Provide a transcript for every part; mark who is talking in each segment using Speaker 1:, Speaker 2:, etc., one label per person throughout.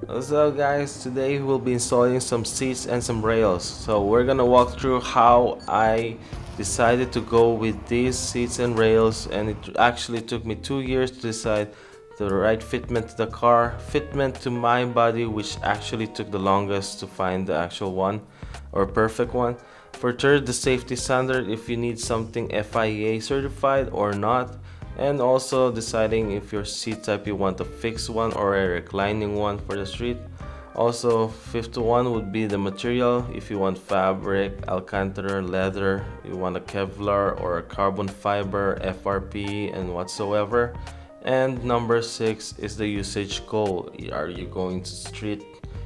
Speaker 1: So guys, today we'll be installing some seats and some rails. So we're gonna walk through how I decided to go with these seats and rails, and it actually took me 2 years to decide the right fitment to the car, fitment to my body, which actually took the longest to find the actual one or perfect one. For third, the safety standard, if you need something FIA certified or not, and also deciding if your seat type you want a fixed one or a reclining one for the street. Also, fifth one would be the material, if you want fabric, alcantara, leather, you want a Kevlar or a carbon fiber, FRP and whatsoever. And number six is the usage goal. Are you going to street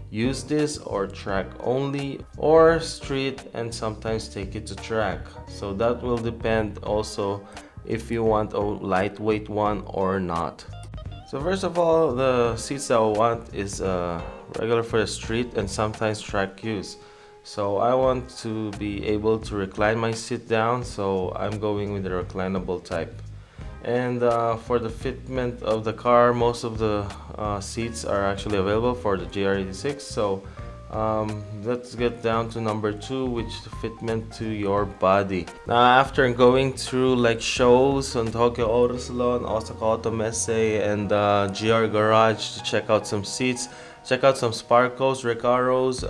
Speaker 1: use this or track only, or street and sometimes take it to track? So that will depend also if you want a lightweight one or not. So first of all, the seats that I want is regular for the street and sometimes track use. So I want to be able to recline my seat down, so I'm going with the reclinable type. And for the fitment of the car, most of the seats are actually available for the GR86. So let's get down to number two, which is the fitment to your body. Now, after going through like shows on Tokyo Auto Salon, Osaka Auto Messe, and GR Garage to check out some seats, check out some Sparkos, Recaros,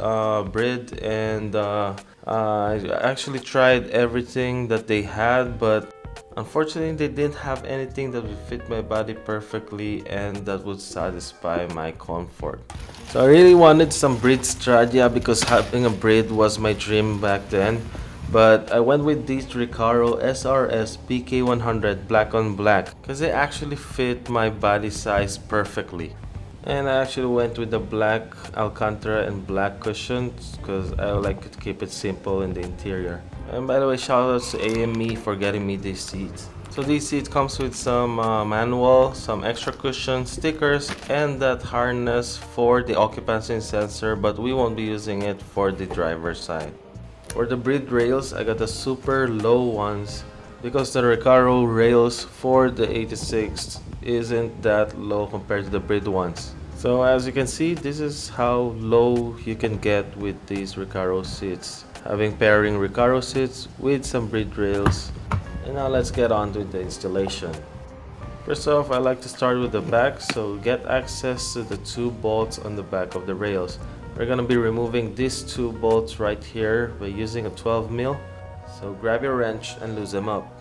Speaker 1: Brid, and I actually tried everything that they had, but unfortunately, they didn't have anything that would fit my body perfectly and that would satisfy my comfort. So I really wanted some Brid Stradia because having a Brid was my dream back then. But I went with these RECARO SRS PK100 black on black because they actually fit my body size perfectly. And I actually went with the black Alcantara and black cushions because I like to keep it simple in the interior. And by the way, shout out to AME for getting me these seats. So these seats comes with some manual, some extra cushions, stickers, and that harness for the occupancy sensor, but we won't be using it for the driver's side. For the Brid rails, I got the super low ones because the Recaro rails for the 86 isn't that low compared to the Brid ones. So as you can see, this is how low you can get with these Recaro seats. Having pairing Recaro seats with some Brid rails. And now let's get on with the installation. First off, I like to start with the back, so get access to the two bolts on the back of the rails. We're going to be removing these two bolts right here by using a 12 mil. So grab your wrench and loosen them up.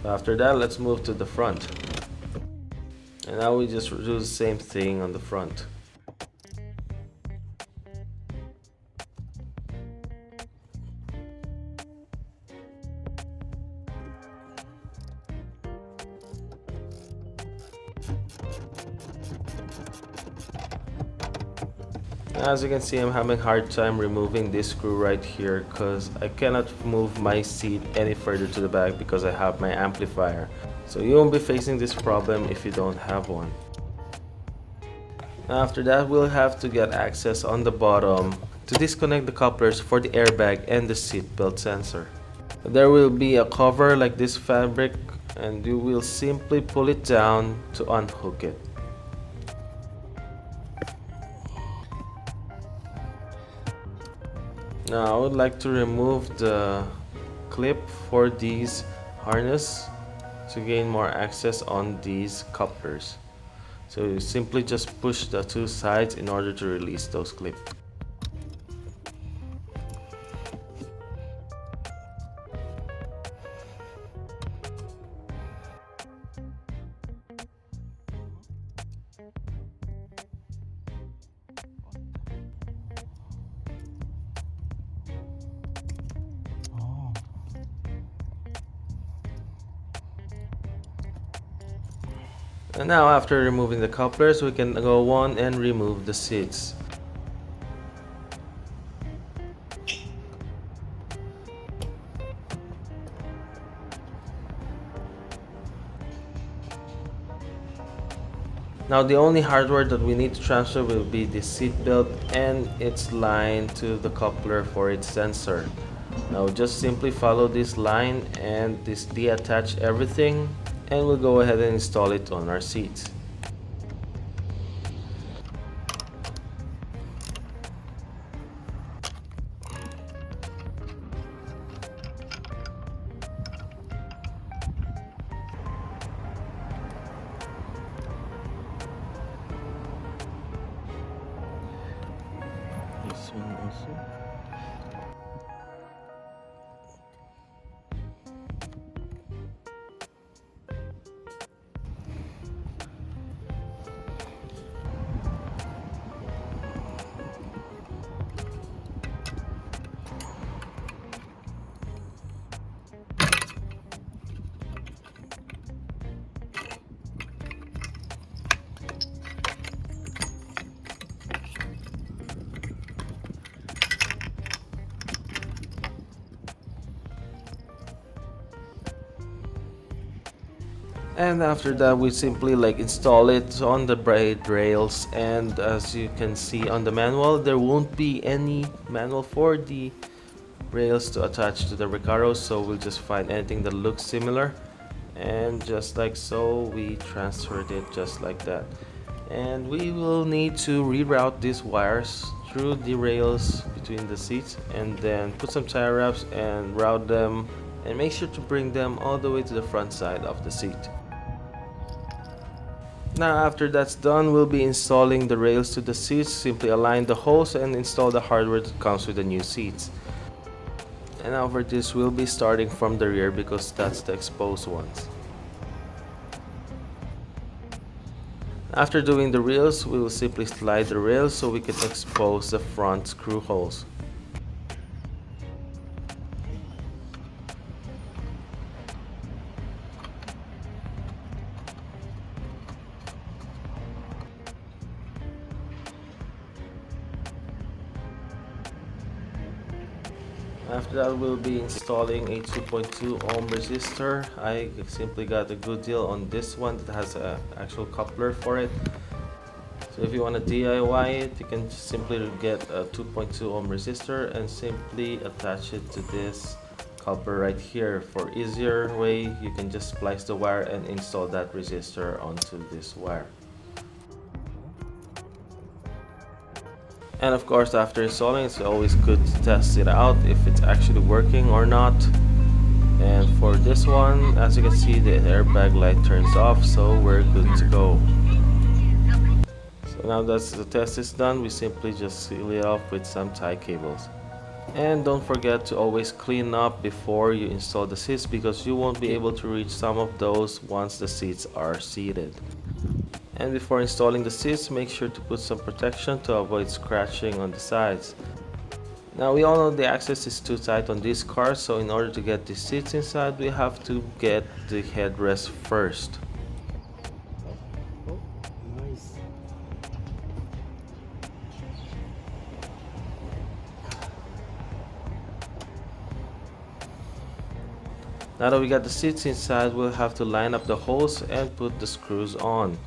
Speaker 1: So after that, let's move to the front. And now we just do the same thing on the front. As you can see, I'm having a hard time removing this screw right here because I cannot move my seat any further to the back because I have my amplifier. So you won't be facing this problem if you don't have one. After that, we'll have to get access on the bottom to disconnect the couplers for the airbag and the seat belt sensor. There will be a cover like this fabric, and you will simply pull it down to unhook it. Now I would like to remove the clip for these harness to gain more access on these couplers. So you simply just push the two sides in order to release those clips. And now after removing the couplers, we can go on and remove the seats. Now the only hardware that we need to transfer will be the seat belt and its line to the coupler for its sensor. Now just simply follow this line and detach everything, and we'll go ahead and install it on our seats. This one also. And after that we simply install it on the braid rails, and as you can see on the manual, there won't be any manual for the rails to attach to the RECARO, so we'll just find anything that looks similar, and just like so we transferred it just like that. And we will need to reroute these wires through the rails between the seats, and then put some tie wraps and route them, and make sure to bring them all the way to the front side of the seat. Now after that's done, we'll be installing the rails to the seats. Simply align the holes and install the hardware that comes with the new seats. And now for this, we'll be starting from the rear because that's the exposed ones. After doing the rails, we will simply slide the rails so we can expose the front screw holes. After that, we'll be installing a 2.2 ohm resistor. I simply got a good deal on this one that has an actual coupler for it. So if you want to DIY it, you can simply get a 2.2 ohm resistor and simply attach it to this coupler right here. For easier way, you can just splice the wire and install that resistor onto this wire. And of course, after installing, it's always good to test it out if it's actually working or not. And for this one, as you can see, the airbag light turns off, so we're good to go. So now that the test is done, we simply just seal it off with some tie cables. And don't forget to always clean up before you install the seats, because you won't be able to reach some of those once the seats are seated. And before installing the seats, make sure to put some protection to avoid scratching on the sides. Now we all know the access is too tight on this car, so in order to get the seats inside, we have to get the headrest first. Now that we got the seats inside, we'll have to line up the holes and put the screws on.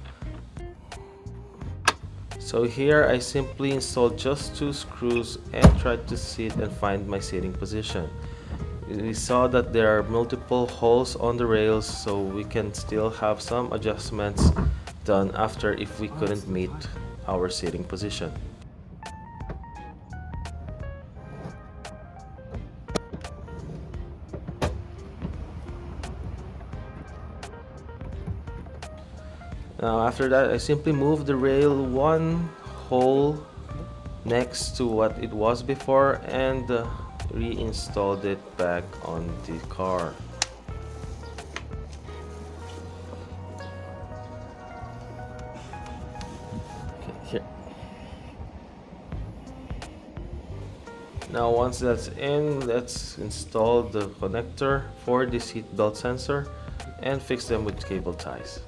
Speaker 1: So here I simply installed just 2 screws and tried to sit and find my sitting position. We saw that there are multiple holes on the rails, so we can still have some adjustments done after if we couldn't meet our sitting position. Now after that, I simply moved the rail 1 hole next to what it was before and reinstalled it back on the car. Okay, here. Now once that's in, let's install the connector for the seat belt sensor and fix them with cable ties.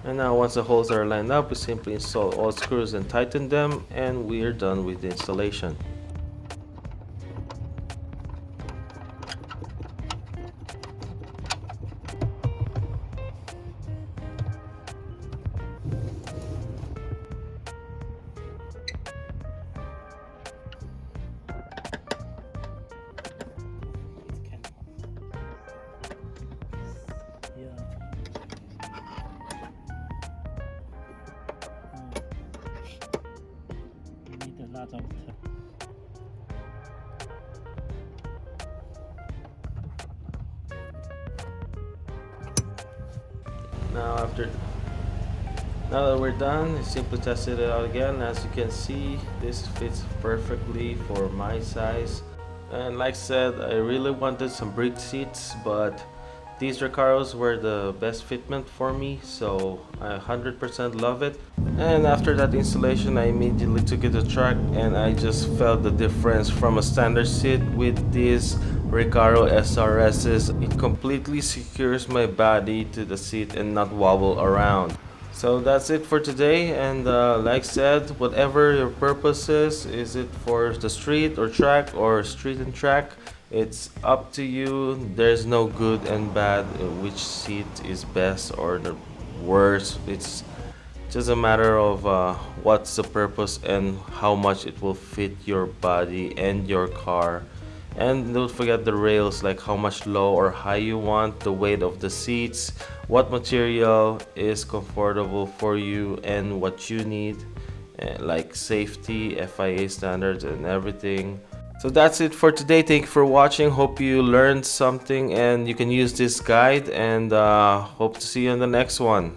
Speaker 1: And now once the holes are lined up, we simply install all screws and tighten them, and we are done with the installation. Now now that we're done, I simply tested it out again. As you can see, this fits perfectly for my size. And like I said, I really wanted some brick seats, but these RECAROs were the best fitment for me, so I 100% love it. And after that installation, I immediately took it to track, and I just felt the difference from a standard seat with these RECARO SRSs. It completely secures my body to the seat and not wobble around. So that's it for today, and like said, whatever your purpose is it for the street or track or street and track, it's up to you. There's no good and bad which seat is best or the worst. It's just a matter of what's the purpose and how much it will fit your body and your car. And don't forget the rails, like how much low or high you want, the weight of the seats, what material is comfortable for you and what you need, like safety, FIA standards and everything. So that's it for today. Thank you for watching. Hope you learned something and you can use this guide, and hope to see you in the next one.